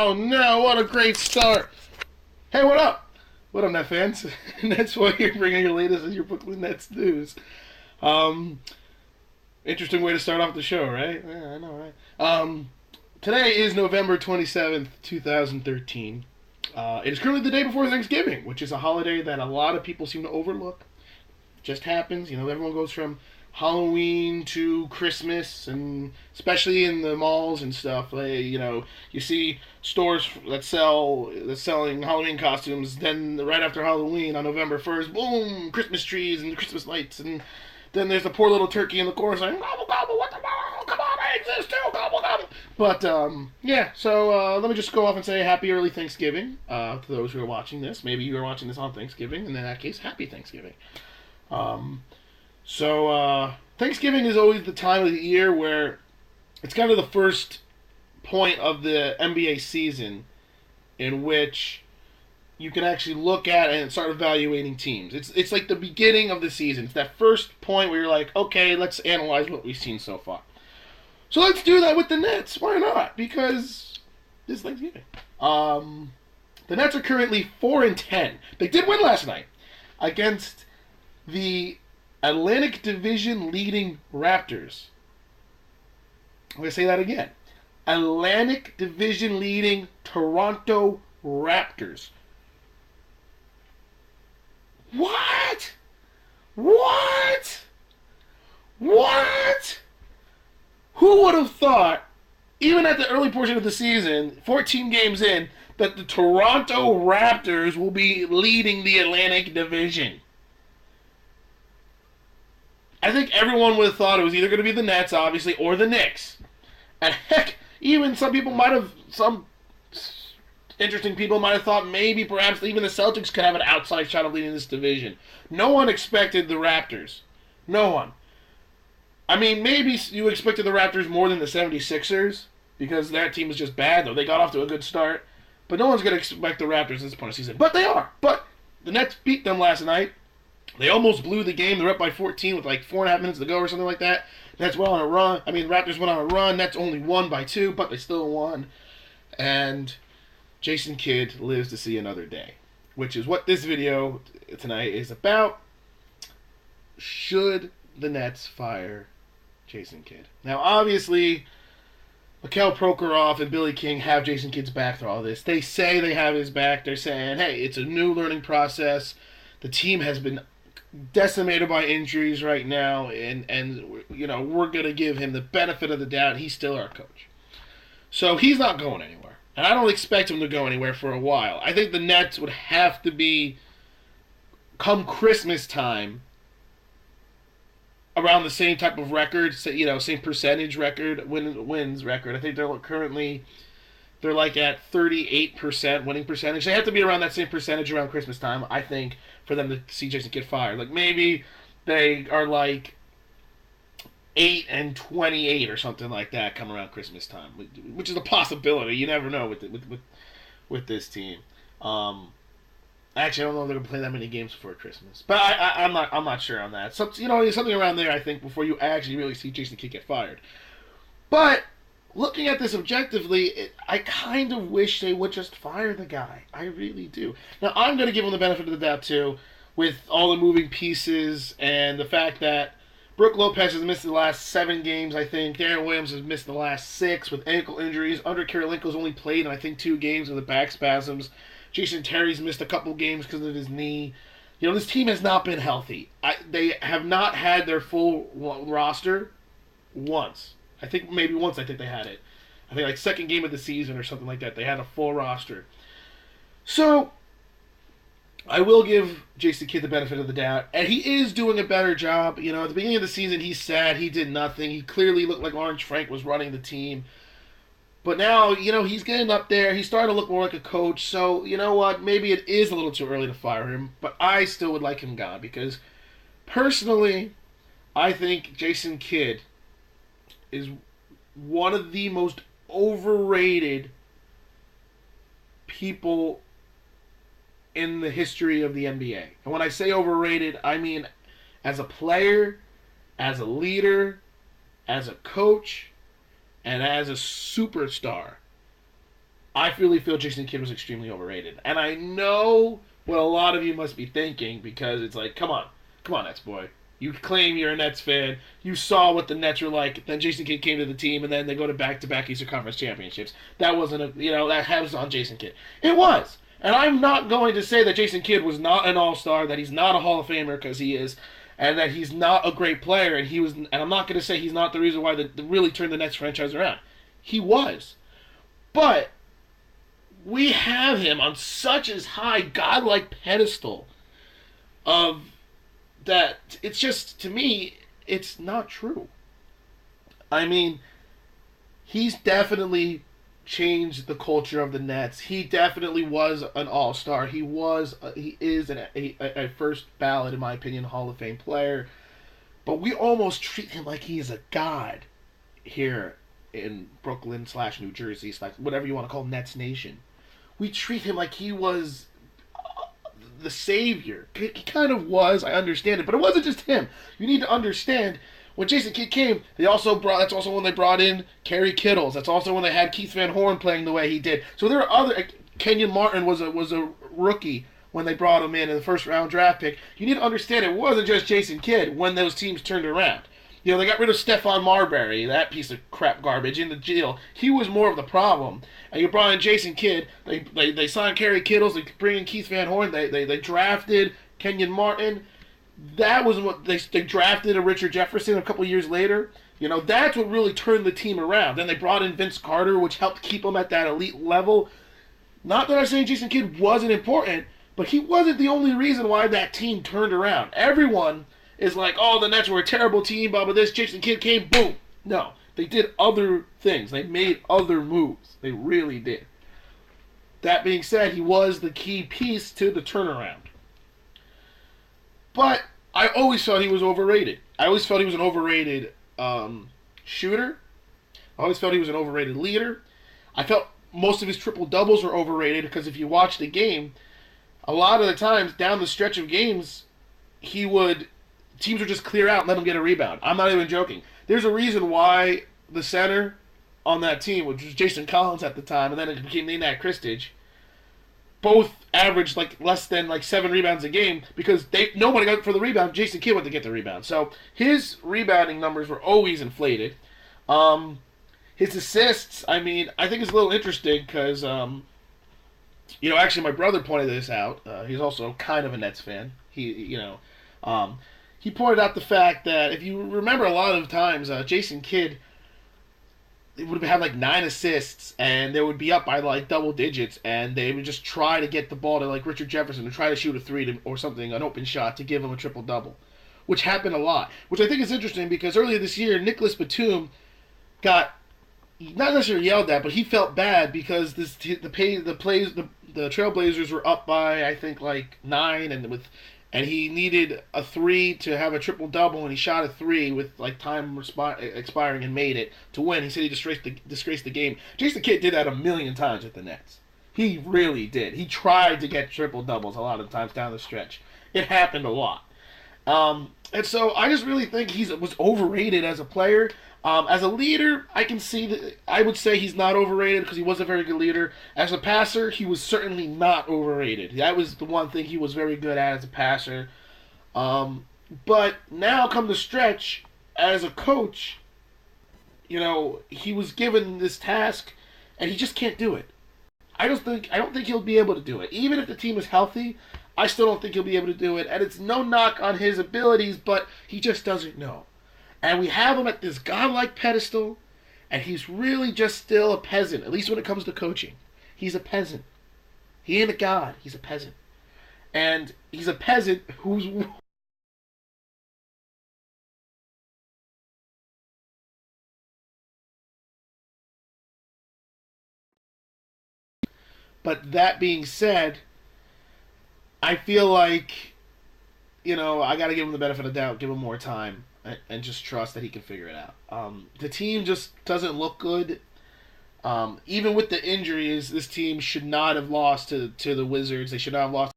Oh no, what a great start. Hey, what up? What up, Net fans? NetsBoy here bringing your latest in your Brooklyn Nets news. Interesting way to start off the show, right? Yeah, I know, right? Today is November 27th, 2013. It is currently the day before Thanksgiving, which is a holiday that a lot of people seem to overlook. Just happens, everyone goes from Halloween to Christmas, and especially in the malls and stuff, you see stores that's selling Halloween costumes. Then right after Halloween on November 1st, boom, Christmas trees and Christmas lights, and then there's the poor little turkey in the corner saying, "Gobble gobble, what the hell? Come on, I exist too, gobble gobble." But so let me just go off and say happy early Thanksgiving to those who are watching this. Maybe you are watching this on Thanksgiving, and in that case, happy Thanksgiving. Thanksgiving is always the time of the year where it's kind of the first point of the NBA season in which you can actually look at and start evaluating teams. It's like the beginning of the season. It's that first point where you're like, okay, let's analyze what we've seen so far. So let's do that with the Nets. Why not? Because it's Thanksgiving. The Nets are currently 4-10. They did win last night against the Atlantic Division leading Raptors. I'm going to say that again. Atlantic Division leading Toronto Raptors. What? Who would have thought, even at the early portion of the season, 14 games in, that the Toronto Raptors will be leading the Atlantic Division? I think everyone would have thought it was either going to be the Nets, obviously, or the Knicks. And heck, even some interesting people might have thought maybe perhaps even the Celtics could have an outside shot of leading this division. No one expected the Raptors. No one. I mean, maybe you expected the Raptors more than the 76ers, because that team was just bad, though. They got off to a good start. But no one's going to expect the Raptors at this point of the season. But they are. But the Nets beat them last night. They almost blew the game. They're up by 14 with like 4.5 minutes to go or something like that. Nets went on a run. Raptors went on a run. Nets only won by 2, but they still won. And Jason Kidd lives to see another day, which is what this video tonight is about. Should the Nets fire Jason Kidd? Now, obviously, Mikhail Prokhorov and Billy King have Jason Kidd's back through all this. They say they have his back. They're saying, hey, it's a new learning process. The team has been decimated by injuries right now, and we're going to give him the benefit of the doubt. He's still our coach. So he's not going anywhere. And I don't expect him to go anywhere for a while. I think the Nets would have to be, come Christmas time, around the same type of record, same percentage record, wins record. I think they're like at 38% winning percentage. They have to be around that same percentage around Christmas time, I think, for them to see Jason Kidd fired. Like maybe they are like 8-28 or something like that come around Christmas time, which is a possibility. You never know with this team. Actually, I don't know if they're gonna play that many games before Christmas, but I'm not sure on that. So something around there, I think, before you actually really see Jason Kidd get fired. But looking at this objectively, I kind of wish they would just fire the guy. I really do. Now, I'm going to give him the benefit of the doubt, too, with all the moving pieces and the fact that Brook Lopez has missed the last 7 games, I think. Darren Williams has missed the last 6 with ankle injuries. Andre Kirilenko's only played in, I think, 2 games with the back spasms. Jason Terry's missed a couple games because of his knee. This team has not been healthy. They have not had their full roster once. I think maybe once they had it. I think like second game of the season or something like that. They had a full roster. So, I will give Jason Kidd the benefit of the doubt. And he is doing a better job. At the beginning of the season, he said he did nothing. He clearly looked like Lawrence Frank was running the team. But now, he's getting up there. He's starting to look more like a coach. So, you know what? Maybe it is a little too early to fire him. But I still would like him gone. Because, personally, I think Jason Kidd is one of the most overrated people in the history of the NBA. And when I say overrated, I mean as a player, as a leader, as a coach, and as a superstar. I really feel Jason Kidd was extremely overrated. And I know what a lot of you must be thinking because it's like, come on, NetsBoy. You claim you're a Nets fan. You saw what the Nets were like. Then Jason Kidd came to the team, and then they go to back-to-back Eastern Conference championships. That wasn't that was on Jason Kidd. It was. And I'm not going to say that Jason Kidd was not an all-star, that he's not a Hall of Famer, because he is, and that he's not a great player, and I'm not going to say he's not the reason why they really turned the Nets franchise around. He was. But we have him on such a high godlike pedestal of that it's just, to me, it's not true. I mean, he's definitely changed the culture of the Nets. He definitely was an all-star. He is a first ballot, in my opinion, Hall of Fame player. But we almost treat him like he is a god here in Brooklyn / New Jersey / whatever you want to call Nets Nation. We treat him like he was the savior. He kind of was, I understand it, but it wasn't just him. You need to understand, when Jason Kidd came, that's also when they brought in Kerry Kittles. That's also when they had Keith Van Horn playing the way he did. So there are other. Kenyon Martin was a rookie when they brought him in the first round draft pick. You need to understand it wasn't just Jason Kidd when those teams turned around. They got rid of Stephon Marbury, that piece of crap garbage, in the deal. He was more of the problem. And you brought in Jason Kidd. They signed Kerry Kittles. They bring in Keith Van Horn. They drafted Kenyon Martin. That was what they drafted a Richard Jefferson a couple years later. That's what really turned the team around. Then they brought in Vince Carter, which helped keep them at that elite level. Not that I'm saying Jason Kidd wasn't important, but he wasn't the only reason why that team turned around. Everyone is like, oh, the Nets were a terrible team, blah, blah, this. Jason Kidd came, boom. No, they did other things. They made other moves. They really did. That being said, he was the key piece to the turnaround. But I always felt he was overrated. I always felt he was an overrated shooter. I always felt he was an overrated leader. I felt most of his triple-doubles were overrated because if you watch the game, a lot of the times down the stretch of games, teams would just clear out and let him get a rebound. I'm not even joking. There's a reason why the center on that team, which was Jason Collins at the time, and then it became Nenad Kristic, both averaged less than 7 rebounds a game because nobody got for the rebound. Jason Kidd went to get the rebound. So his rebounding numbers were always inflated. His assists, I think it's a little interesting because, actually my brother pointed this out. He's also kind of a Nets fan. He pointed out the fact that if you remember a lot of times, Jason Kidd would have 9 assists, and they would be up by double digits, and they would just try to get the ball to Richard Jefferson and try to shoot a 3 or something, an open shot to give him a triple-double, which happened a lot. Which I think is interesting because earlier this year, Nicholas Batum got not necessarily yelled at, but he felt bad because the Trailblazers were up by I think 9, and he needed a 3 to have a triple-double, and he shot a 3 with time expiring and made it to win. He said he disgraced the game. Jason Kidd did that a million times at the Nets. He really did. He tried to get triple-doubles a lot of times down the stretch. It happened a lot. And so I just really think he was overrated as a player. As a leader, I can see that I would say he's not overrated because he was a very good leader. As a passer, he was certainly not overrated. That was the one thing he was very good at as a passer. But now come the stretch, as a coach, he was given this task and he just can't do it. I don't think he'll be able to do it. Even if the team is healthy, I still don't think he'll be able to do it. And it's no knock on his abilities, but he just doesn't know. And we have him at this godlike pedestal, and he's really just still a peasant, at least when it comes to coaching. He's a peasant. He ain't a god. He's a peasant. And he's a peasant who's... But that being said, I feel like, I got to give him the benefit of the doubt, give him more time, and just trust that he can figure it out. The team just doesn't look good. Even with the injuries, this team should not have lost to the Wizards. They should not have lost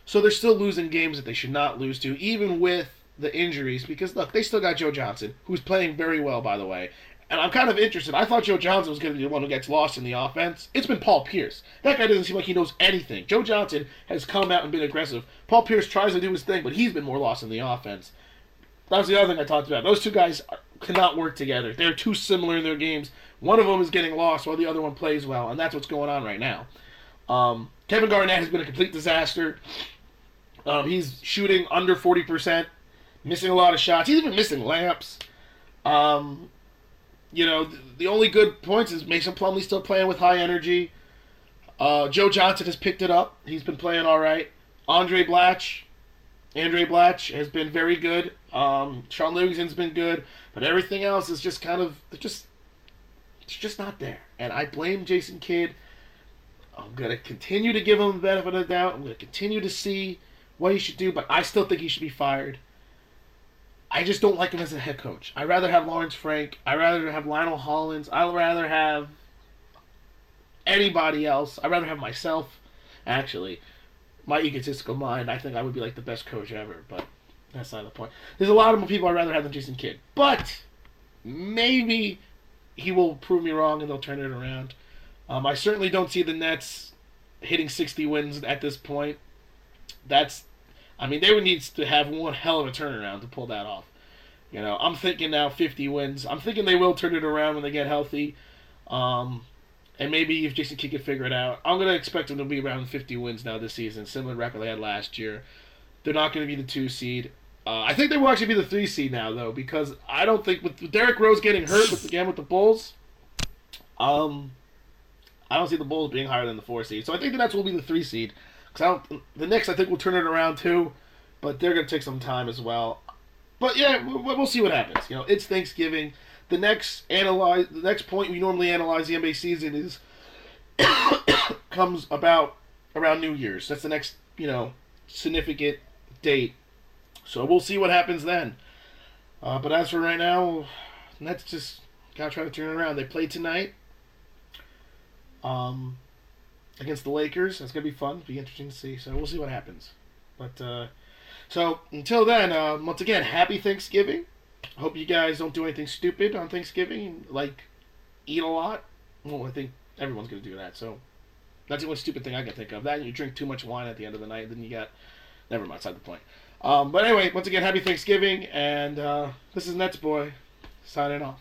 So they're still losing games that they should not lose to, even with the injuries. Because look, they still got Joe Johnson, who's playing very well, by the way. And I'm kind of interested. I thought Joe Johnson was going to be the one who gets lost in the offense. It's been Paul Pierce. That guy doesn't seem like he knows anything. Joe Johnson has come out and been aggressive. Paul Pierce tries to do his thing, but he's been more lost in the offense. That was the other thing I talked about. Those two guys cannot work together. They're too similar in their games. One of them is getting lost while the other one plays well, and that's what's going on right now. Kevin Garnett has been a complete disaster. He's shooting under 40%, missing a lot of shots. He's even missing layups. The only good points is Mason Plumlee still playing with high energy. Joe Johnson has picked it up. He's been playing all right. Andre Blatch has been very good. Sean Livingston's been good, but everything else is just kind of it's just not there. And I blame Jason Kidd. I'm gonna continue to give him the benefit of the doubt. I'm gonna continue to see what he should do, but I still think he should be fired. I just don't like him as a head coach. I'd rather have Lawrence Frank. I'd rather have Lionel Hollins. I'd rather have anybody else. I'd rather have myself. Actually, my egotistical mind, I think I would be like the best coach ever, but that's not the point. There's a lot of people I'd rather have than Jason Kidd. But maybe he will prove me wrong and they'll turn it around. I certainly don't see the Nets hitting 60 wins at this point. They would need to have one hell of a turnaround to pull that off. I'm thinking now 50 wins. I'm thinking they will turn it around when they get healthy. And maybe if Jason Kidd can figure it out. I'm going to expect them to be around 50 wins now this season, similar record they had last year. They're not going to be the 2 seed. I think they will actually be the 3 seed now, though, because I don't think, with Derrick Rose getting hurt with the Bulls, I don't see the Bulls being higher than the 4 seed. So I think the Nets will be the 3 seed. The Knicks, I think, will turn it around too, but they're going to take some time as well. But yeah, we'll see what happens. It's Thanksgiving. The next point we normally analyze the NBA season is comes about around New Year's. That's the next significant date. So we'll see what happens then. But as for right now, Nets just gotta try to turn it around. They play tonight. Against the Lakers. That's going to be fun. It'll be interesting to see. So we'll see what happens. But, so until then, once again, happy Thanksgiving. I hope you guys don't do anything stupid on Thanksgiving, like eat a lot. Well, I think everyone's going to do that. So that's the only stupid thing I can think of. That and you drink too much wine at the end of the night, then you got... Never mind, side the point. But anyway, once again, happy Thanksgiving. And this is NetsBoy signing off.